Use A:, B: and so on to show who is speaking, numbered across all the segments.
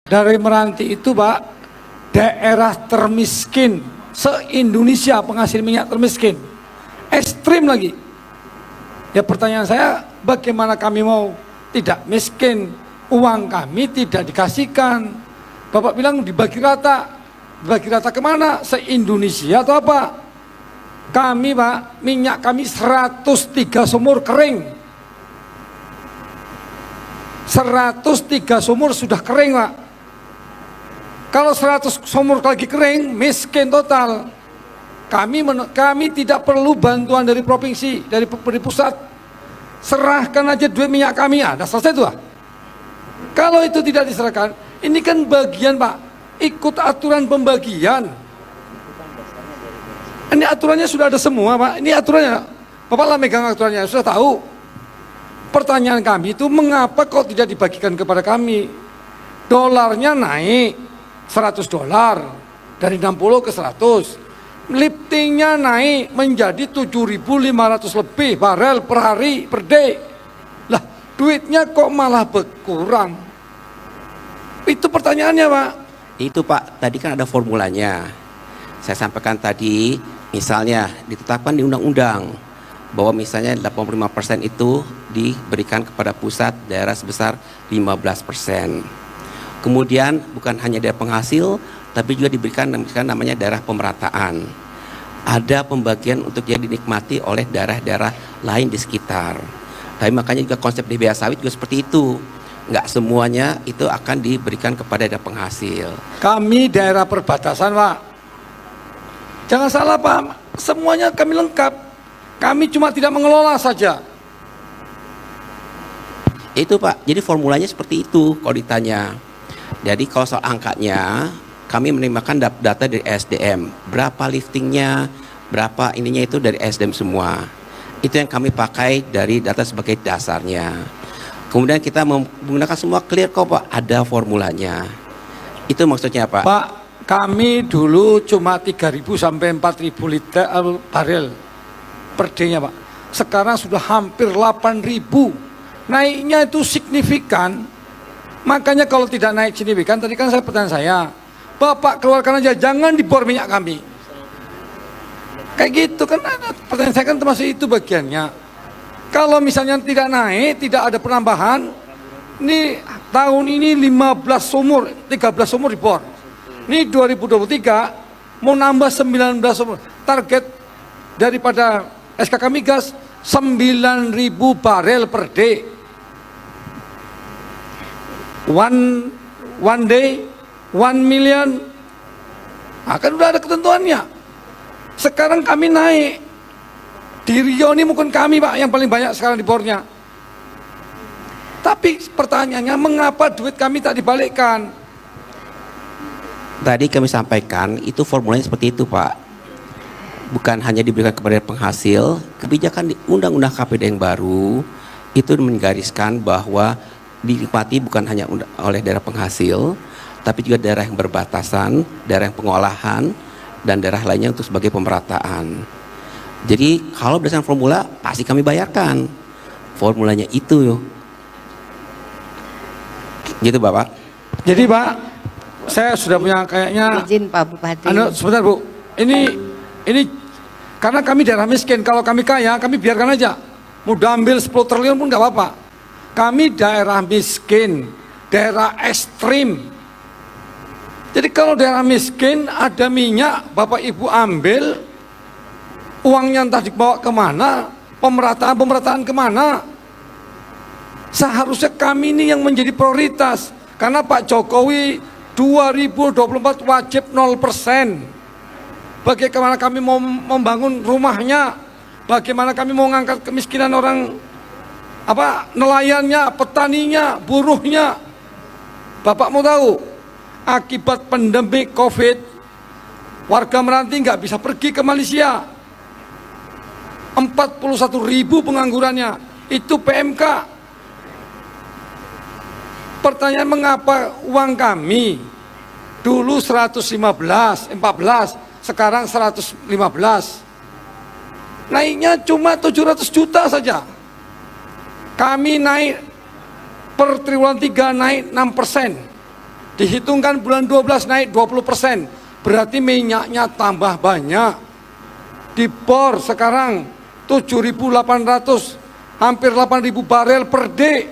A: Dari Meranti itu Pak, daerah termiskin se-Indonesia, penghasil minyak termiskin. Ekstrim lagi. Ya pertanyaan saya, bagaimana kami mau tidak miskin? Uang kami tidak dikasihkan. Bapak bilang dibagi rata. Dibagi rata kemana? Se-Indonesia atau apa? Kami Pak, minyak kami 103 sumur kering. 103 sumur sudah kering Pak. Kalau 100 sumur lagi kering, miskin total. Kami tidak perlu bantuan dari provinsi, dari pusat. Serahkan aja duit minyak kami, ada selesai itu Pak. Kalau itu tidak diserahkan, ini kan bagian Pak, ikut aturan pembagian. Ini aturannya sudah ada semua Pak, ini aturannya. Bapak lah megang aturannya, sudah tahu. Pertanyaan kami itu mengapa kok tidak dibagikan kepada kami? Dolarnya naik 100 dolar dari 60 ke 100. Liftingnya naik menjadi 7.500 lebih barel per hari per day. Lah, duitnya kok malah berkurang? Itu pertanyaannya, Pak.
B: Itu Pak, tadi kan ada formulanya. Saya sampaikan tadi, misalnya ditetapkan di undang-undang bahwa misalnya 85% itu diberikan kepada pusat, daerah sebesar 15%. Kemudian bukan hanya daerah penghasil, tapi juga diberikan namanya daerah pemerataan. Ada pembagian untuk jadi dinikmati oleh daerah-daerah lain di sekitar. Tapi makanya juga konsep DBA sawit juga seperti itu. Nggak semuanya itu akan diberikan kepada daerah penghasil.
A: Kami daerah perbatasan Pak. Jangan salah Pak, semuanya kami lengkap. Kami cuma tidak mengelola saja.
B: Itu Pak, jadi formulanya seperti itu kalau ditanya. Jadi kalau soal angkanya, kami menerimakan data dari SDM. Berapa liftingnya, berapa ininya itu dari SDM semua. Itu yang kami pakai dari data sebagai dasarnya. Kemudian kita menggunakan semua clear kok Pak, ada formulanya. Itu maksudnya Pak.
A: Pak, kami dulu cuma 3.000 sampai 4.000 liter barel per day-nya Pak. Sekarang sudah hampir 8.000. Naiknya itu signifikan. Makanya kalau tidak naik signifikan, tadi kan pertanyaan saya, Bapak keluarkan aja, jangan dibor minyak kami. Kayak gitu kan, pertanyaan saya kan termasuk itu bagiannya. Kalau misalnya tidak naik, tidak ada penambahan, ini tahun ini 15 sumur, 13 sumur dibor. Ini 2023 mau nambah 19 sumur. Target daripada SKK Migas 9.000 barel per day. One day, 1 million. Akan udah ada ketentuannya. Sekarang kami naik. Di Riau ini mungkin kami Pak yang paling banyak sekarang di bornya. Tapi pertanyaannya, mengapa duit kami tak dibalikkan?
B: Tadi kami sampaikan itu formulanya seperti itu Pak. Bukan hanya diberikan kepada penghasil, kebijakan di Undang-Undang KPD yang baru itu menggariskan bahwa dinikmati bukan hanya oleh daerah penghasil, tapi juga daerah yang berbatasan, daerah yang pengolahan, dan daerah lainnya untuk sebagai pemerataan. Jadi kalau berdasarkan formula pasti kami bayarkan. Formulanya itu. Gitu Bapak.
A: Jadi Pak, saya sudah punya kayaknya.
C: Izin Pak Bupati.
A: Sebentar Bu, ini karena kami daerah miskin. Kalau kami kaya, kami biarkan aja. Mau ambil 10 triliun pun nggak apa-apa. Kami daerah miskin, daerah ekstrim. Jadi kalau daerah miskin ada minyak, Bapak Ibu ambil, uangnya entah dibawa kemana, pemerataan kemana. Seharusnya kami ini yang menjadi prioritas. Karena Pak Jokowi 2024 wajib 0%. Bagaimana kami mau membangun rumahnya, bagaimana kami mau mengangkat kemiskinan orang, nelayannya, petaninya, buruhnya. Bapak mau tahu, akibat pandemi COVID, warga Meranti nggak bisa pergi ke Malaysia. 41.000 penganggurannya, itu PMK. Pertanyaan, mengapa uang kami dulu 114, sekarang 115. Naiknya cuma 700 juta saja. Kami naik per triwulan 3 naik 6%. Dihitungkan bulan 12 naik 20%. Berarti minyaknya tambah banyak. Di bor sekarang 7.800, hampir 8.000 barel per day.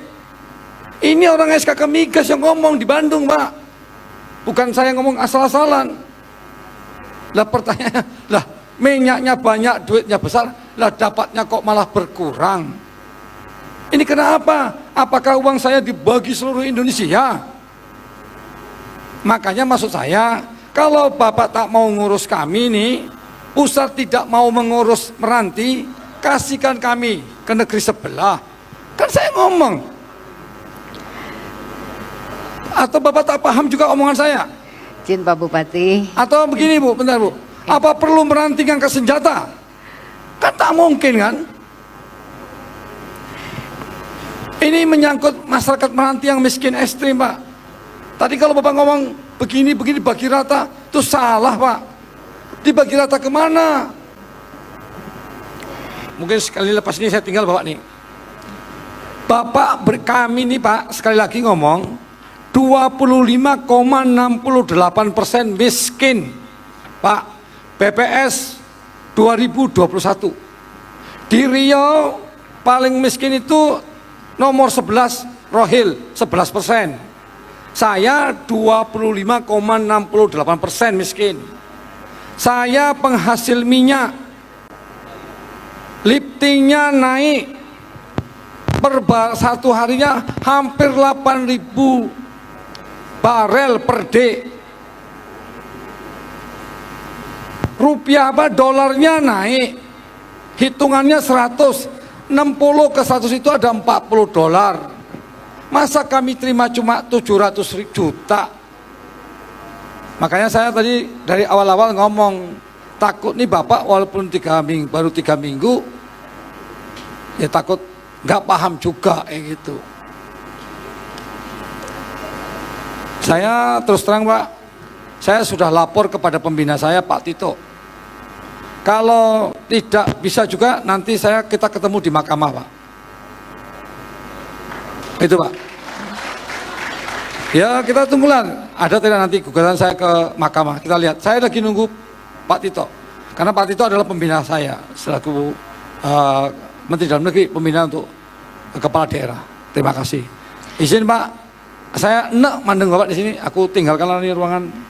A: Ini orang SKK Migas yang ngomong di Bandung, Pak. Bukan saya ngomong asal-asalan. Lah pertanyaannya, lah minyaknya banyak, duitnya besar, lah dapatnya kok malah berkurang. Ini kenapa? Apakah uang saya dibagi seluruh Indonesia? Makanya maksud saya, kalau Bapak tak mau ngurus kami nih, pusat tidak mau mengurus Meranti, kasihkan kami ke negeri sebelah. Kan saya ngomong. Atau Bapak tak paham juga omongan saya?
C: Izin Pak Bupati.
A: Atau begini Bu, bentar Bu. Apa perlu Meranti ngangkat senjata? Kan tak mungkin kan? Ini menyangkut masyarakat Meranti yang miskin ekstrim, Pak. Tadi kalau Bapak ngomong begini bagi rata, itu salah, Pak. Dibagi rata kemana? Mungkin sekali lepas ini saya tinggal Bapak nih. Bapak kami nih Pak, sekali lagi ngomong, 25,68% miskin. Pak, BPS 2021. Di Riau paling miskin itu nomor 11 Rohil 11%. Saya 25,68% miskin. Saya penghasil minyak. Liftingnya naik per satu harinya hampir 8.000 barel per day. Rupiah dolarnya naik. Hitungannya 160 ke 100 itu ada 40 dolar. Masa kami terima cuma 700 juta? Makanya saya tadi dari awal-awal ngomong, takut nih Bapak walaupun baru 3 minggu, ya takut nggak paham juga gitu. Saya terus terang Pak, saya sudah lapor kepada pembina saya Pak Tito. Kalau tidak bisa juga nanti kita ketemu di mahkamah Pak. Itu Pak. Ya kita tunggulah, ada tidak nanti gugatan saya ke mahkamah. Kita lihat, saya lagi nunggu Pak Tito. Karena Pak Tito adalah pembina saya selaku Menteri Dalam Negeri, pembina untuk kepala daerah. Terima kasih. Izin Pak, saya enak mandeng Bapak di sini. Aku tinggalkan ini ruangan.